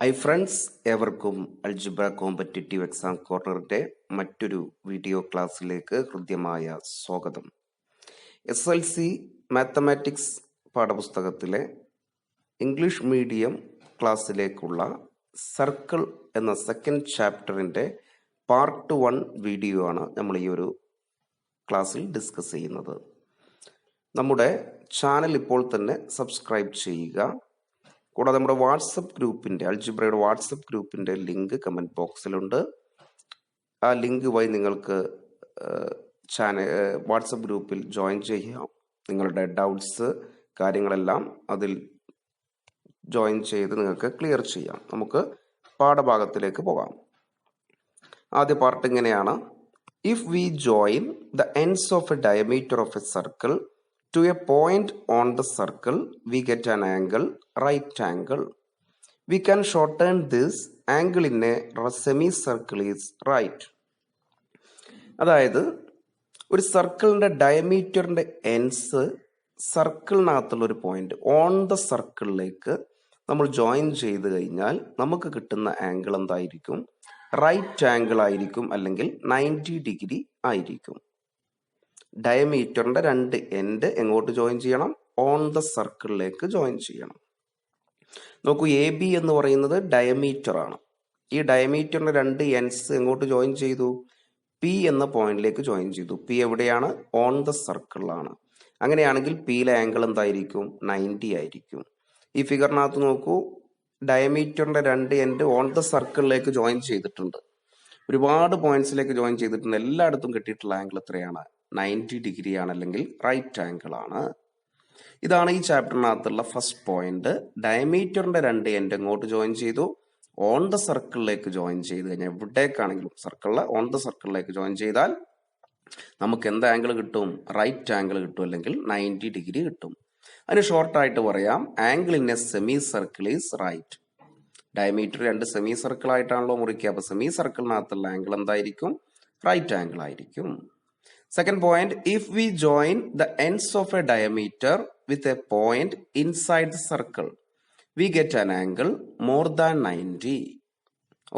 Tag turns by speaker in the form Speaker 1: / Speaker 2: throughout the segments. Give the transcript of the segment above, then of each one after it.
Speaker 1: High friends, ഏവർക്കും algebra competitive exam കോർണറിൻ്റെ മറ്റൊരു വീഡിയോ ക്ലാസ്സിലേക്ക് ഹൃദ്യമായ സ്വാഗതം. SLC മാത്തമാറ്റിക്സ് പാഠപുസ്തകത്തിലെ ഇംഗ്ലീഷ് മീഡിയം ക്ലാസ്സിലേക്കുള്ള സർക്കിൾ എന്ന സെക്കൻഡ് ചാപ്റ്ററിൻ്റെ പാർട്ട് 1 വീഡിയോ ആണ് നമ്മൾ ഈ ഒരു ക്ലാസ്സിൽ ഡിസ്കസ് ചെയ്യുന്നത്. നമ്മുടെ ചാനൽ ഇപ്പോൾ തന്നെ സബ്സ്ക്രൈബ് ചെയ്യുക. കൂടാതെ നമ്മുടെ വാട്സപ്പ് ഗ്രൂപ്പിൻ്റെ അൽജിബ്രയുടെ വാട്സപ്പ് ഗ്രൂപ്പിൻ്റെ ലിങ്ക് കമൻറ്റ് ബോക്സിലുണ്ട്. ആ ലിങ്ക് വഴി നിങ്ങൾക്ക് വാട്സപ്പ് ഗ്രൂപ്പിൽ ജോയിൻ ചെയ്യാം. നിങ്ങളുടെ ഡൗട്ട്സ് കാര്യങ്ങളെല്ലാം അതിൽ ജോയിൻ ചെയ്ത് നിങ്ങൾക്ക് ക്ലിയർ ചെയ്യാം. നമുക്ക് പാഠഭാഗത്തിലേക്ക് പോകാം. ആദ്യ പാർട്ട് ഇങ്ങനെയാണ്: if we join the ends of a diameter of A circle to a point on the circle, we get an angle, right angle. We can shorten this angle in a semicircle is right. അതായത് ഒരു സർക്കിളിൻ്റെ ഡയമീറ്ററിൻ്റെ ends സർക്കിളിനകത്തുള്ള ഒരു point on the സർക്കിളിലേക്ക് നമ്മൾ join ചെയ്ത് കഴിഞ്ഞാൽ നമുക്ക് കിട്ടുന്ന angle എന്തായിരിക്കും? റൈറ്റ് ആംഗിൾ ആയിരിക്കും, അല്ലെങ്കിൽ 90 ഡിഗ്രി ആയിരിക്കും. ഡയമീറ്ററിന്റെ രണ്ട് എൻഡ് എങ്ങോട്ട് ജോയിൻ ചെയ്യണം? ഓൺ ദ സർക്കിളിലേക്ക് ജോയിൻ ചെയ്യണം. നോക്കൂ, AB എന്ന് പറയുന്നത് ഡയമീറ്റർ ആണ്. ഈ ഡയമീറ്ററിന്റെ രണ്ട് എൻഡ്സ് എങ്ങോട്ട് ജോയിൻ ചെയ്തു? P എന്ന പോയിന്റിലേക്ക് ജോയിൻ ചെയ്തു. P എവിടെയാണ്? ഓൺ ദ സർക്കിളിലാണ്. അങ്ങനെയാണെങ്കിൽ Pയിലെ ആംഗിൾ എന്തായിരിക്കും? 90 ആയിരിക്കും. ഈ ഫിഗറിനകത്ത് നോക്കൂ, ഡയമീറ്ററിന്റെ രണ്ട് എൻഡ് ഓൺ ദ സർക്കിളിലേക്ക് ജോയിൻ ചെയ്തിട്ടുണ്ട്. ഒരുപാട് പോയിന്റ്സിലേക്ക് ജോയിൻ ചെയ്തിട്ടുണ്ട്. എല്ലായിടത്തും കിട്ടിയിട്ടുള്ള ആംഗിൾ എത്രയാണ്? 90 ഡിഗ്രി ആണ്, അല്ലെങ്കിൽ റൈറ്റ് ആംഗിൾ ആണ്. ഇതാണ് ഈ ചാപ്റ്ററിനകത്തുള്ള ഫസ്റ്റ് പോയിന്റ്. ഡയമീറ്ററിന്റെ രണ്ട് എൻഡ് എങ്ങോട്ട് ജോയിൻ ചെയ്തു? ഓൺ ദ സർക്കിളിലേക്ക് ജോയിൻ ചെയ്ത് കഴിഞ്ഞാൽ എവിടേക്കാണെങ്കിലും സർക്കിളിൽ ഓൺ ദ സർക്കിളിലേക്ക് ജോയിൻ ചെയ്താൽ നമുക്ക് എന്ത് ആംഗിൾ കിട്ടും? റൈറ്റ് ആംഗിൾ കിട്ടും, അല്ലെങ്കിൽ 90 ഡിഗ്രി കിട്ടും. അതിന് ഷോർട്ടായിട്ട് പറയാം, angle in a semi circle is right. Diameter രണ്ട് സെമി സർക്കിൾ ആയിട്ടാണല്ലോ മുറിക്കുക. അപ്പൊ സെമി സർക്കിളിനകത്തുള്ള ആംഗിൾ എന്തായിരിക്കും? റൈറ്റ് ആംഗിൾ ആയിരിക്കും. Second point, if we join the ends of a diameter with a point inside the circle, we get an angle more than 90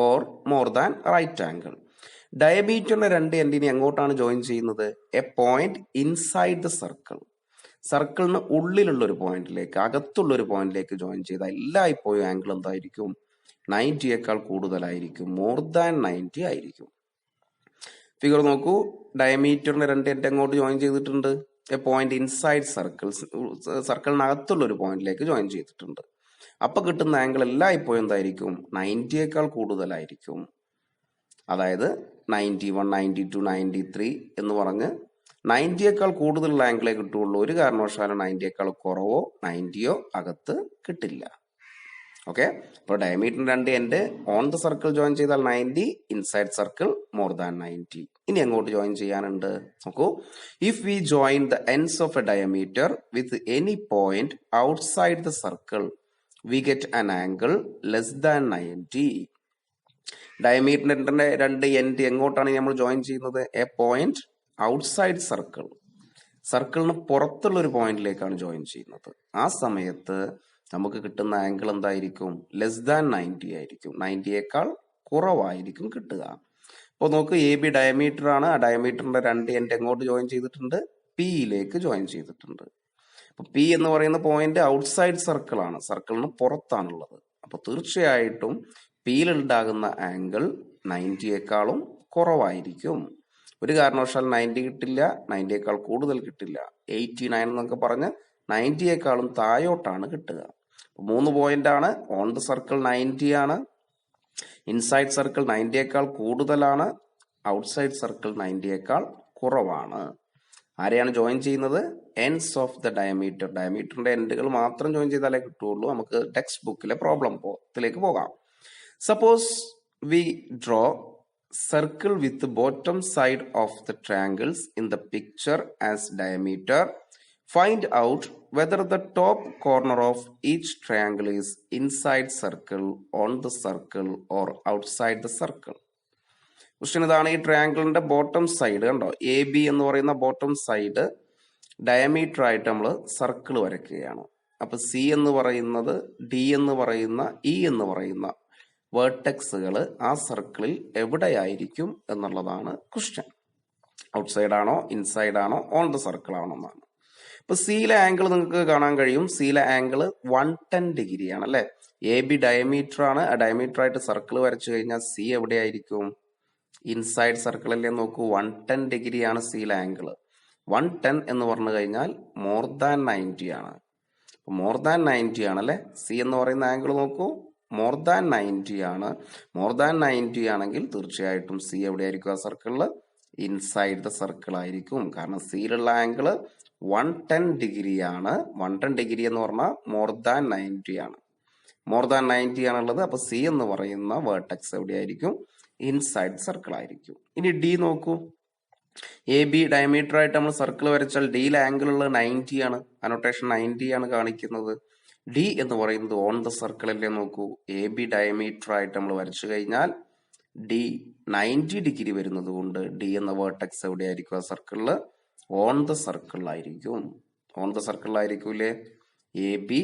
Speaker 1: or more than right angle. ഡയമീറ്ററിന്റെ രണ്ട് എൻഡിനെ എങ്ങോട്ടാണ് join ചെയ്യുന്നത്? A point inside the circle. സർക്കിളിന് ഉള്ളിലുള്ള ഒരു പോയിന്റിലേക്ക്, അകത്തുള്ള ഒരു പോയിന്റിലേക്ക് ജോയിൻ ചെയ്താൽ എല്ലായ്പ്പോഴും ആംഗിൾ എന്തായിരിക്കും? 90യേക്കാൾ കൂടുതലായിരിക്കും, മോർ ദാൻ 90 ആയിരിക്കും. ഫിഗർ നോക്കൂ, ഡയമീറ്ററിന് രണ്ട് എൻഡ് എങ്ങോട്ട് ജോയിൻ ചെയ്തിട്ടുണ്ട്? A point inside circle. സർക്കിളിനകത്തുള്ള ഒരു പോയിന്റിലേക്ക് ജോയിൻ ചെയ്തിട്ടുണ്ട്. അപ്പൊ കിട്ടുന്ന ആംഗിൾ എല്ലായ്പ്പോഴും എന്തായിരിക്കും? 90യേക്കാൾ കൂടുതലായിരിക്കും. അതായത് 91, 92, 93 എന്ന് പറഞ്ഞ് 90യേക്കാൾ കൂടുതലുള്ള ആംഗിളേ കിട്ടുള്ളൂ. ഒരു കാരണവശാലും 90യേക്കാൾ കുറവോ 90യോ അകത്ത് കിട്ടില്ല. ഓക്കെ, അപ്പോൾ ഡയമീറ്ററിന് രണ്ട് end on the circle join ചെയ്താൽ 90, ഇൻസൈഡ് സർക്കിൾ മോർ ദാൻ 90. ഇനി എങ്ങോട്ട് ജോയിൻ ചെയ്യാനുണ്ട്? നോക്കൂ, if we join the ends of a diameter with any point outside the circle we get an angle less than 90. ഡയമീറ്ററിന്റെ രണ്ട് end എങ്ങോട്ടാണ് നമ്മൾ join ചെയ്യുന്നത്? A point outside circle. സർക്കിളിന് പുറത്തുള്ള ഒരു പോയിന്റിലേക്കാണ് ജോയിൻ ചെയ്യുന്നത്. ആ സമയത്ത് നമുക്ക് കിട്ടുന്ന ആംഗിൾ എന്തായിരിക്കും? ലെസ് ദാൻ 90 ആയിരിക്കും. 90യേക്കാൾ കുറവായിരിക്കും കിട്ടുക. അപ്പോൾ നോക്ക്, AB ഡയമീറ്റർ ആണ്. ആ ഡയമീറ്ററിന്റെ രണ്ട് എൻഡ് എങ്ങോട്ട് ജോയിൻ ചെയ്തിട്ടുണ്ട്? Pയിലേക്ക് ജോയിൻ ചെയ്തിട്ടുണ്ട്. അപ്പൊ P എന്ന് പറയുന്ന പോയിന്റ് ഔട്ട്സൈഡ് സർക്കിൾ ആണ്, സർക്കിളിന് പുറത്താണുള്ളത്. അപ്പൊ തീർച്ചയായിട്ടും Pയിൽ ഉണ്ടാകുന്ന ആംഗിൾ 90യേക്കാളും കുറവായിരിക്കും. ഒരു കാരണവശാൽ 90 കിട്ടില്ല, 90യേക്കാൾ കൂടുതൽ കിട്ടില്ല. 89 എന്നൊക്കെ പറഞ്ഞ് 90യേക്കാളും താഴോട്ടാണ് കിട്ടുക. മൂന്ന് പോയിന്റ് ആണ്. ഓൺ ദ സർക്കിൾ 90 ആണ്, ഇൻസൈഡ് സർക്കിൾ 90യേക്കാൾ കൂടുതലാണ്, ഔട്ട്സൈഡ് സർക്കിൾ 90യേക്കാൾ കുറവാണ്. ആരെയാണ് ജോയിൻ ചെയ്യുന്നത്? Ends of the diameter. ഡയമീറ്ററിന്റെ എൻഡുകൾ മാത്രം ജോയിൻ ചെയ്താലേ കിട്ടുള്ളൂ. നമുക്ക് ടെക്സ്റ്റ് ബുക്കിലെ പ്രോബ്ലത്തിലേക്ക് പോകാം. Suppose we draw circle with bottom side of the triangles in the picture as diameter. Find out whether the top corner of each triangle is inside circle, on the circle or outside the circle. Question ഇതാണ്. ഈ ട്രയാങ്കിളിന്റെ bottom side കണ്ടോ, AB എന്ന് പറയുന്ന bottom side diameter ആയിട്ട് നമ്മൾ circle വരയ്ക്കുകയാണ്. അപ്പൊ C എന്ന് പറയുന്നത്, D എന്ന് പറയുന്ന, E എന്ന് പറയുന്ന വേർട്ടെക്സുകൾ ആ സർക്കിളിൽ എവിടെയായിരിക്കും എന്നുള്ളതാണ് ക്വസ്റ്റ്യൻ. ഔട്ട്സൈഡ് ആണോ, ഇൻസൈഡ് ആണോ, ഓൺ ദ സർക്കിൾ ആണോ എന്നാണ്. ഇപ്പൊ സിയിലെ ആംഗിൾ നിങ്ങൾക്ക് കാണാൻ കഴിയും. സിയിലെ ആംഗിൾ 110 ഡിഗ്രി ആണ് അല്ലെ. എ ബി ഡയമീറ്റർ ആണ്. ആ ഡയമീറ്റർ ആയിട്ട് സർക്കിൾ വരച്ചു കഴിഞ്ഞാൽ സി എവിടെയായിരിക്കും? ഇൻസൈഡ് സർക്കിൾ അല്ലേ. നോക്കൂ, 110 ഡിഗ്രി ആണ് സിയിലെ ആംഗിൾ. 110 എന്ന് പറഞ്ഞു കഴിഞ്ഞാൽ മോർ ദാൻ 90 ആണ്. മോർ ദാൻ 90 ആണ് അല്ലെ. സി എന്ന് പറയുന്ന ആംഗിൾ നോക്കൂ, മോർ ദാൻ 90 ആണ്. മോർ ദാൻ 90 ആണെങ്കിൽ തീർച്ചയായിട്ടും സി എവിടെയായിരിക്കും? ആ സർക്കിളിൽ ഇൻസൈഡ് ദ സർക്കിൾ ആയിരിക്കും. കാരണം സിയിലുള്ള ആംഗിൾ 110 ഡിഗ്രി ആണ്. 110 ഡിഗ്രി എന്ന് പറഞ്ഞാൽ മോർ ദാൻ 90 ആണ്. മോർ ദാൻ 90 ആണുള്ളത്. അപ്പൊ സി എന്ന് പറയുന്ന വേർട്ടെക്സ് എവിടെയായിരിക്കും? ഇൻസൈഡ് സർക്കിൾ ആയിരിക്കും. ഇനി ഡി നോക്കൂ. എ ബി ഡയമീറ്റർ ആയിട്ട് നമ്മൾ സർക്കിൾ വരച്ചാൽ ഡിയിലെ ആംഗിൾ ഉള്ളത് 90 ആണ്. അനോട്ടേഷൻ 90 ആണ് കാണിക്കുന്നത്. ഡി എന്ന് പറയുന്നത് ഓൺ ദ സർക്കിൾ അല്ലേ. നോക്കൂ, എ ബി ഡയമീറ്റർ ആയിട്ട് നമ്മൾ വരച്ചു കഴിഞ്ഞാൽ ഡി 90 ഡിഗ്രി വരുന്നത് കൊണ്ട് ഡി എന്ന വേർട്ടെക്സ് എവിടെയായിരിക്കും? ആ സർക്കിളിൽ ഓൺ ദ സർക്കിളിലായിരിക്കും. ഓൺ ദ സർക്കിളിലായിരിക്കൂലേ. എ ബി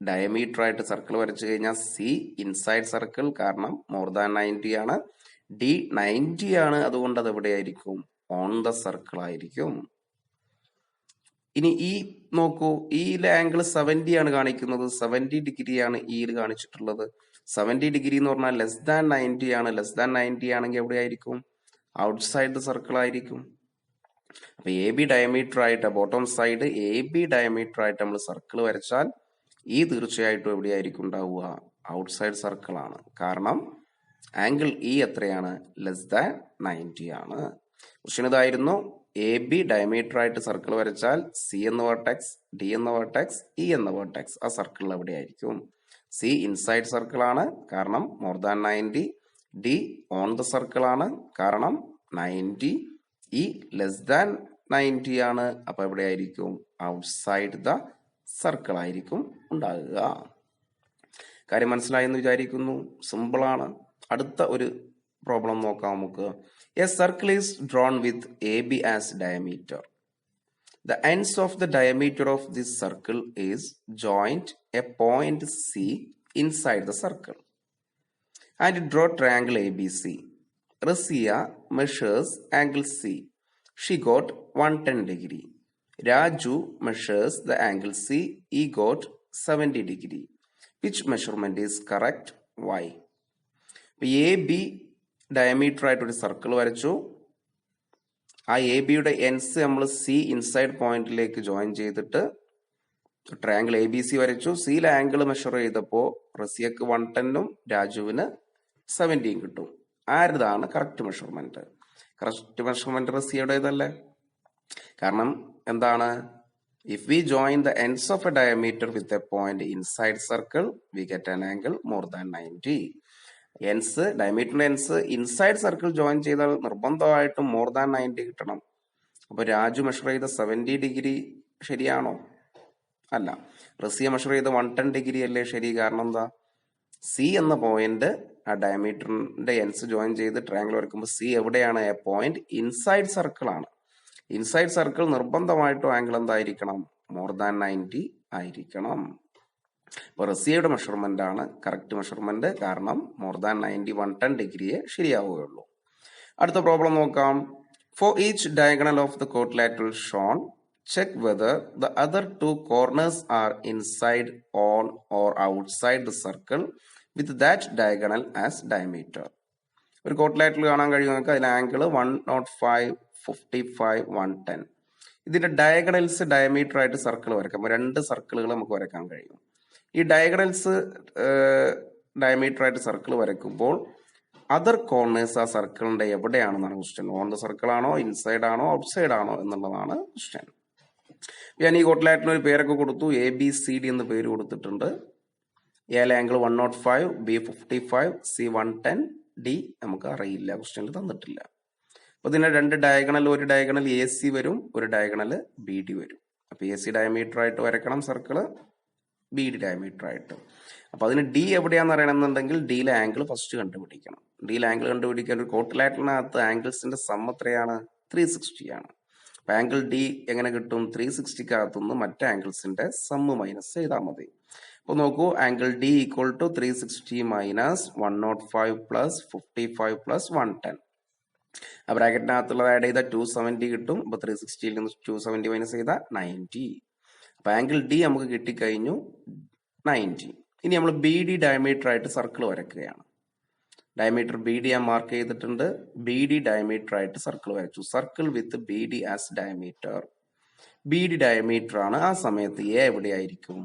Speaker 1: ഡയമീറ്റർ ആയിട്ട് സർക്കിൾ വരച്ചു കഴിഞ്ഞാൽ സി ഇൻസൈഡ് സർക്കിൾ, കാരണം മോർ ദാൻ 90 ആണ്. ഡി 90 ആണ്, അതുകൊണ്ട് അത് എവിടെയായിരിക്കും? ഓൺ ദ സർക്കിൾ ആയിരിക്കും. ഇനി ഈ നോക്കൂ, ഈയിലെ ആംഗിൾ 70 ആണ് കാണിക്കുന്നത്. 70 ഡിഗ്രിയാണ് ഈയിൽ കാണിച്ചിട്ടുള്ളത്. 70 ഡിഗ്രി എന്ന് പറഞ്ഞാൽ ലെസ് ദാൻ 90 ആണ്. ലെസ് ദാൻ 90 ആണെങ്കിൽ എവിടെയായിരിക്കും? ഔട്ട്സൈഡ് ദ സർക്കിൾ ആയിരിക്കും. അപ്പൊ എ ബി ഡയമീറ്റർ ആയിട്ട് bottom side A B diameter ആയിട്ട് നമ്മൾ സർക്കിൾ വരച്ചാൽ ഈ തീർച്ചയായിട്ടും എവിടെയായിരിക്കും ഉണ്ടാവുക? ഔട്ട്സൈഡ് സർക്കിൾ ആണ്. കാരണം ആംഗിൾ ഇ എത്രയാണ്? ലെസ് ദാൻ 90 ആണ്. ക്വസ്റ്റ്യൻ ഇതായിരുന്നു. എ ബി ഡയമീറ്റർ ആയിട്ട് സർക്കിൾ വരച്ചാൽ സി എന്ന വേർട്ടെക്സ്, ഡി എന്ന വേർട്ടെക്സ്, ഇ എന്ന വേർട്ടെക്സ് ആ സർക്കിളിൽ എവിടെയായിരിക്കും? സി ഇൻസൈഡ് സർക്കിൾ ആണ്, കാരണം more than 90. D on the circle ആണ്, കാരണം 90. ഇ ലെസ് ദാൻ 90 ആണ്. അപ്പൊ എവിടെയായിരിക്കും? ഔട്ട്സൈഡ് ദ സർക്കിൾ ആയിരിക്കും ഉണ്ടാകുക. കാര്യം മനസ്സിലായെന്ന് വിചാരിക്കുന്നു. സിമ്പിൾ ആണ്. അടുത്ത ഒരു പ്രോബ്ലം നോക്കാം നമുക്ക്. A circle is drawn with a B as diameter. The ends of the diameter of this circle is joined a point C inside the circle. And draw triangle ABC. Razia measures angle C. She got 110 degree. Raju measures the angle C. He got 70 degree. Which measurement is correct? Why? A B diameter ആയിട്ട് ഒരു circle വരച്ചു. ആ A ബിയുടെ എൻസ് നമ്മൾ C inside പോയിന്റിലേക്ക് join ചെയ്തിട്ട് triangle A B C വരച്ചു. സിയിലെ ആംഗിൾ മെഷർ ചെയ്തപ്പോൾ റസിയക്ക് 110ഉം രാജുവിന് 70യും കിട്ടും. ആരുതാണ് കറക്റ്റ് മെഷർമെന്റ്? കറക്റ്റ് മെഷർമെന്റ് റസിയുടേതല്ലേ. കാരണം എന്താണ്? If we join the ends of a diameter with a point inside circle we get an angle more than 90. Ends ഡയമീറ്ററിന്റെ എൻസ് ഇൻസൈഡ് സർക്കിൾ ജോയിൻ ചെയ്താൽ നിർബന്ധമായിട്ടും മോർ ദാൻ 90 കിട്ടണം. അപ്പൊ രാജു മെഷർ ചെയ്ത 70 degree ശരിയാണോ? അല്ല. റസിയ മെഷർ ചെയ്ത 110 ഡിഗ്രി അല്ലേ ശരി. കാരണം എന്താ? സി എന്ന പോയിന്റ് ആ ഡയമീറ്ററിന്റെ എൻസ് ജോയിൻ ചെയ്ത് ട്രയാങ്കിൾ വരയ്ക്കുമ്പോൾ സി എവിടെയാണ്? എ പോയിന്റ് ഇൻസൈഡ് സർക്കിൾ ആണ്. ഇൻസൈഡ് സർക്കിൾ നിർബന്ധമായിട്ടും ആംഗിൾ എന്തായിരിക്കണം? മോർ ദാൻ 90 ആയിരിക്കണം. അപ്പൊ റസിയയുടെ മെഷർമെന്റ് ആണ് കറക്റ്റ് മെഷർമെന്റ്. കാരണം മോർ ദാൻ 90 110 ഡിഗ്രിയെ ശരിയാവുകയുള്ളൂ. അടുത്ത പ്രോബ്ലം നോക്കാം. For each diagonal of the quadrilateral shown check whether the other two corners are inside, on or outside the circle with that diagonal as diameter. ഒരു quadrilateral കാണാൻ കഴിയും നമുക്ക്. അതിന് ആംഗിൾ 105, 55, 110. ഇതിന്റെ ഡയഗണൽസ് ഡയമീറ്റർ ആയിട്ട് സർക്കിൾ വരയ്ക്കാം. രണ്ട് സർക്കിളുകൾ നമുക്ക് വരയ്ക്കാൻ കഴിയും. ഈ ഡയഗണൽസ് ഡയമീറ്റർ ആയിട്ട് സർക്കിൾ വരയ്ക്കുമ്പോൾ അതർ കോർണേഴ്സ് ആ സർക്കിളിന്റെ എവിടെയാണെന്നാണ് ക്വസ്റ്റ്യൻ. ഓൺ ദ സർക്കിൾ ആണോ, ഇൻസൈഡ് ആണോ, ഔട്ട്സൈഡ് ആണോ എന്നുള്ളതാണ് ക്വസ്റ്റ്യൻ. ഞാൻ ഈ കോട്ടിലാറ്റിന് ഒരു പേരൊക്കെ കൊടുത്തു. എ ബി സി ഡി എന്ന് പേര് കൊടുത്തിട്ടുണ്ട്. എയിലെ ആംഗിൾ 105, ബി 55, സി 110, ഡി നമുക്ക് അറിയില്ല, ക്വസ്റ്റ്യനിൽ തന്നിട്ടില്ല. അപ്പൊ ഇതിന്റെ രണ്ട് ഡയഗണൽ, ഒരു ഡയഗണൽ എ സി വരും, ഒരു ഡയഗണൽ ബി ഡി വരും. അപ്പൊ എ സി ഡയമീറ്റർ ആയിട്ട് വരയ്ക്കണം സർക്കിള്, ബി ഡി ഡയമീറ്റർ ആയിട്ട്. അപ്പൊ അതിന് ഡി എവിടെയാന്ന് അറിയണമെന്നുണ്ടെങ്കിൽ ഡിയിലെ ആംഗിൾ ഫസ്റ്റ് കണ്ടുപിടിക്കണം. ഡിയിലെ ആംഗിൾ കണ്ടുപിടിക്കാൻ ഒരു കോട്ടിലാറ്ററിനകത്ത് ആംഗിൾസിന്റെ സം എത്രയാണ്? 360 ആണ്. അപ്പൊ ആംഗിൾ ഡി എങ്ങനെ കിട്ടും? 360ക്കകത്തുനിന്ന് മറ്റേ ആംഗിൾസിന്റെ സമ്മ് മൈനസ് ചെയ്താൽ മതി. അപ്പോൾ നോക്കൂ, angle D equal to 360 minus 105 plus 55 plus 110. ആ ബ്രാക്കറ്റിനകത്തുള്ളത് ആഡ് ചെയ്താൽ 270 കിട്ടും. അപ്പോൾ 360യിൽ നിന്ന് 270 മൈനസ് ചെയ്താൽ 90. അപ്പോൾ ആംഗിൾ ഡി നമുക്ക് കിട്ടിക്കഴിഞ്ഞു 90. ഇനി നമ്മൾ ബി ഡി ഡയമീറ്റർ ആയിട്ട് സർക്കിൾ വരയ്ക്കുകയാണ്. ഡയമീറ്റർ ബി ഡി ഞാൻ മാർക്ക് ചെയ്തിട്ടുണ്ട്. ബി ഡി ഡയമീറ്റർ ആയിട്ട് സർക്കിൾ വരച്ചു. Circle with B D as diameter. B D diameter ആണ്. ആ സമയത്ത് എ എവിടെയായിരിക്കും?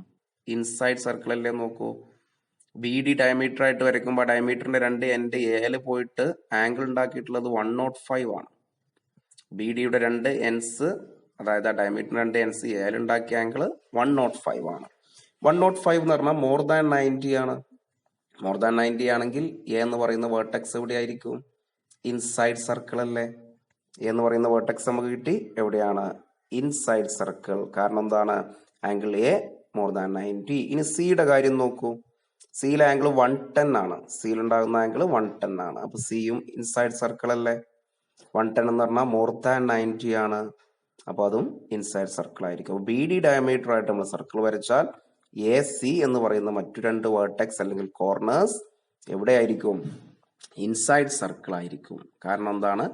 Speaker 1: ഇൻസൈഡ് സർക്കിൾ അല്ലേ? നോക്കൂ, ബി ഡി ഡയമീറ്റർ ആയിട്ട് വരയ്ക്കുമ്പോൾ ഡയമീറ്ററിന്റെ രണ്ട് എൻഡ് എയിൽ പോയിട്ട് ആംഗിൾ ഉണ്ടാക്കിയിട്ടുള്ളത് 105 ആണ്. ബി ഡിയുടെ രണ്ട് എൻസ്, അതായത് ആ ഡയമീറ്ററിന്റെ രണ്ട് എൻസ് എയിൽ ഉണ്ടാക്കിയ ആംഗിൾ 105 ആണ്. 105 എന്ന് പറഞ്ഞാൽ മോർ ദാൻ 90 ആണ്. മോർ ദാൻ 90 ആണെങ്കിൽ എ എന്ന് പറയുന്ന വേർട്ടെക്സ് എവിടെയായിരിക്കും? ഇൻസൈഡ് സർക്കിൾ അല്ലേ? എ എന്ന് പറയുന്ന വേർട്ടെക്സ് നമുക്ക് കിട്ടി. എവിടെയാണ്? Inside circle. കാരണം എന്താണ്? Angle A more than 90. ഇനി സിയുടെ കാര്യം നോക്കൂ. സിയിലെ ആംഗിൾ 110 ആണ്. സിയിൽ ഉണ്ടാകുന്ന ആംഗിൾ 110 ആണ്. അപ്പൊ സിയും ഇൻസൈഡ് സർക്കിൾ അല്ലേ? 110 എന്ന് പറഞ്ഞാൽ മോർ ദാൻ 90 ആണ്. അപ്പൊ അതും ഇൻസൈഡ് സർക്കിൾ ആയിരിക്കും. ബി ഡി ഡയമീറ്റർ ആയിട്ട് നമ്മൾ സർക്കിൾ വരച്ചാൽ എ സി എന്ന് പറയുന്ന മറ്റു രണ്ട് വേർട്ടെക്സ് അല്ലെങ്കിൽ കോർണേഴ്സ് എവിടെയായിരിക്കും? ഇൻസൈഡ് സർക്കിൾ ആയിരിക്കും. കാരണം എന്താണ്?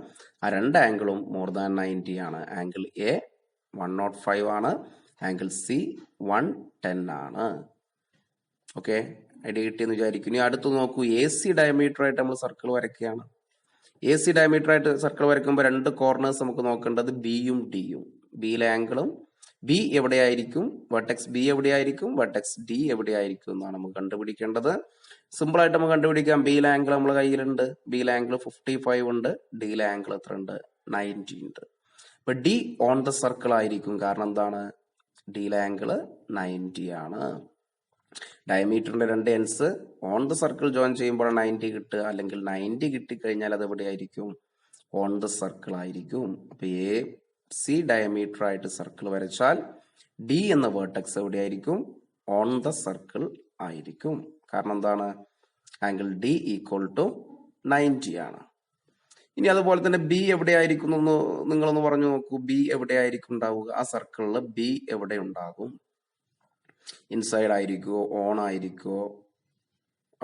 Speaker 1: ആ രണ്ട് ആംഗിളും മോർ ദാൻ 90 ആണ്. ആംഗിൾ എ 105 ആണ്. ആംഗിൾ സി 110 ആണ്. ഓക്കെ, ഐഡിയ കിട്ടിയെന്ന് വിചാരിക്കും. ഇനി അടുത്ത് നോക്കൂ, എ സി ഡയമീറ്റർ ആയിട്ട് നമ്മൾ സർക്കിൾ വരയ്ക്കുകയാണ്. എ സി ഡയമീറ്റർ ആയിട്ട് സർക്കിൾ വരയ്ക്കുമ്പോൾ രണ്ട് കോർണേഴ്സ് നമുക്ക് നോക്കേണ്ടത് ബിയും ഡിയും. ബിയിലെ ആംഗിളും ബി എവിടെയായിരിക്കും? വെർട്ടെക്സ് ബി എവിടെയായിരിക്കും? വെർട്ടെക്സ് ഡി എവിടെയായിരിക്കും എന്നാണ് നമുക്ക് കണ്ടുപിടിക്കേണ്ടത്. സിമ്പിൾ ആയിട്ട് നമുക്ക് കണ്ടുപിടിക്കാം. ബിയിലെ ആംഗിൾ നമ്മുടെ കയ്യിലുണ്ട്. ബിയിലെ ആംഗിൾ 55 ഉണ്ട്. ഡിയിലെ ആംഗിൾ എത്ര ഉണ്ട്? 90 ഉണ്ട്. അപ്പൊ ഡി ഓൺ ദ സർക്കിൾ ആയിരിക്കും. കാരണം എന്താണ്? ഡിയിലെ ആംഗിൾ 90 ആണ്. ഡയമീറ്ററിന്റെ രണ്ട് എൻസ് ഓൺ ദ സർക്കിൾ ജോയിൻ ചെയ്യുമ്പോൾ 90 കിട്ടുക. അല്ലെങ്കിൽ 90 കിട്ടിക്കഴിഞ്ഞാൽ അത് എവിടെയായിരിക്കും? ഓൺ ദ സർക്കിൾ ആയിരിക്കും. അപ്പൊ എ സി ഡയമീറ്റർ ആയിട്ട് സർക്കിൾ വരച്ചാൽ ഡി എന്ന വേർട്ടെക്സ് എവിടെയായിരിക്കും? ഓൺ ദ സർക്കിൾ ആയിരിക്കും. കാരണം എന്താണ്? ആംഗിൾ ഡി ഈക്വൽ ടു 90 ആണ്. ഇനി അതുപോലെ തന്നെ ബി എവിടെയായിരിക്കും എന്ന് നിങ്ങളൊന്ന് പറഞ്ഞു നോക്കൂ. ബി എവിടെയായിരിക്കും ഉണ്ടാവുക? ആ സർക്കിളിൽ ബി എവിടെ ഉണ്ടാകും? ഇൻസൈഡ് ആയിരിക്കുമോ? ഓൺ ആയിരിക്കുമോ?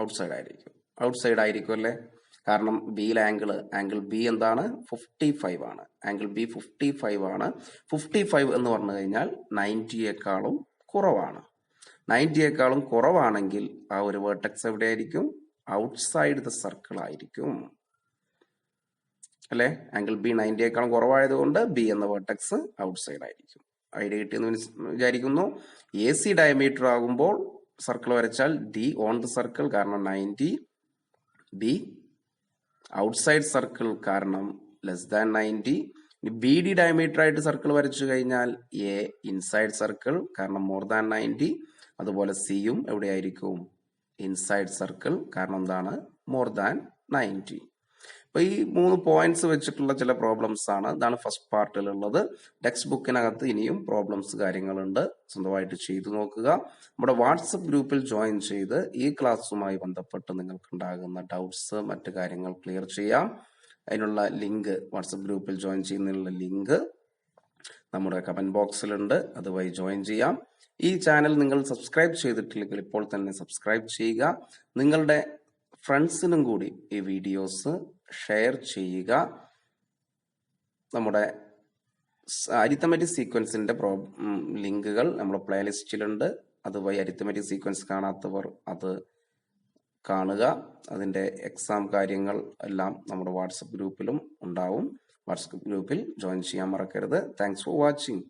Speaker 1: ഔട്ട്സൈഡ് ആയിരിക്കും? ഔട്ട്സൈഡ് ആയിരിക്കും അല്ലേ? കാരണം ബിയിലെ ആംഗിൾ ബി എന്താണ്? 55 ആണ്. ആംഗിൾ ബി 55 ആണ്. 55 എന്ന് പറഞ്ഞു കഴിഞ്ഞാൽ 90യേക്കാളും കുറവാണ്. 90യേക്കാളും കുറവാണെങ്കിൽ ആ ഒരു വേർട്ടെക്സ് എവിടെയായിരിക്കും? ഔട്ട്സൈഡ് ദ സർക്കിൾ ആയിരിക്കും അല്ലെ? ആംഗിൾ ബി 90യേക്കാളും കുറവായതുകൊണ്ട് ബി എന്ന വേർട്ടെക്സ് ഔട്ട്സൈഡ് ആയിരിക്കും. ഐഡിയ കിട്ടിയെന്ന് വിചാരിക്കുന്നു. എ സി ഡയമീറ്റർ ആകുമ്പോൾ സർക്കിൾ വരച്ചാൽ ഡി ഓൺ ദ സർക്കിൾ കാരണം 90, ബി ഔട്ട്സൈഡ് സർക്കിൾ കാരണം less than 90. B D diameter ആയിട്ട് സർക്കിൾ വരച്ചു കഴിഞ്ഞാൽ എ ഇൻസൈഡ് സർക്കിൾ കാരണം മോർ ദാൻ 90. അതുപോലെ സിയും എവിടെയായിരിക്കും? ഇൻസൈഡ് സർക്കിൾ കാരണം എന്താണ്? More than 90. അപ്പൊ ഈ 3 പോയിന്റ്സ് വെച്ചിട്ടുള്ള ചില പ്രോബ്ലംസ് ആണ്. ഇതാണ് ഫസ്റ്റ് പാർട്ടിലുള്ളത്. ടെക്സ്റ്റ് ബുക്കിനകത്ത് ഇനിയും പ്രോബ്ലംസ് കാര്യങ്ങളുണ്ട്. സ്വന്തമായിട്ട് ചെയ്തു നോക്കുക. നമ്മുടെ വാട്സപ്പ് ഗ്രൂപ്പിൽ ജോയിൻ ചെയ്ത് ഈ ക്ലാസ്സുമായി ബന്ധപ്പെട്ട് നിങ്ങൾക്ക് ഉണ്ടാകുന്ന ഡൗട്ട്സ് മറ്റു കാര്യങ്ങൾ ക്ലിയർ ചെയ്യാം. അതിനുള്ള ലിങ്ക്, വാട്സപ്പ് ഗ്രൂപ്പിൽ ജോയിൻ ചെയ്യുന്നതിനുള്ള ലിങ്ക് നമ്മുടെ കമന്റ് ബോക്സിലുണ്ട്. അതുവഴി ജോയിൻ ചെയ്യാം. ഈ ചാനൽ നിങ്ങൾ സബ്സ്ക്രൈബ് ചെയ്തിട്ടില്ലെങ്കിൽ ഇപ്പോൾ തന്നെ സബ്സ്ക്രൈബ് ചെയ്യുക. നിങ്ങളുടെ ഫ്രണ്ട്സിനും കൂടി ഈ വീഡിയോസ് ഷെയർ ചെയ്യുക. നമ്മുടെ അരിത്തമെറ്റിക് സീക്വൻസിന്റെ ലിങ്കുകൾ നമ്മുടെ പ്ലേലിസ്റ്റിലുണ്ട്. അതുവഴി അരിത്തമെറ്റിക് സീക്വൻസ് കാണാത്തവർ അത് കാണുക. അതിന്റെ എക്സാം കാര്യങ്ങൾ എല്ലാം നമ്മുടെ വാട്സപ്പ് ഗ്രൂപ്പിലും ഉണ്ടാവും. വാട്സപ്പ് ഗ്രൂപ്പിൽ ജോയിൻ ചെയ്യാൻ മറക്കരുത്. Thanks for watching.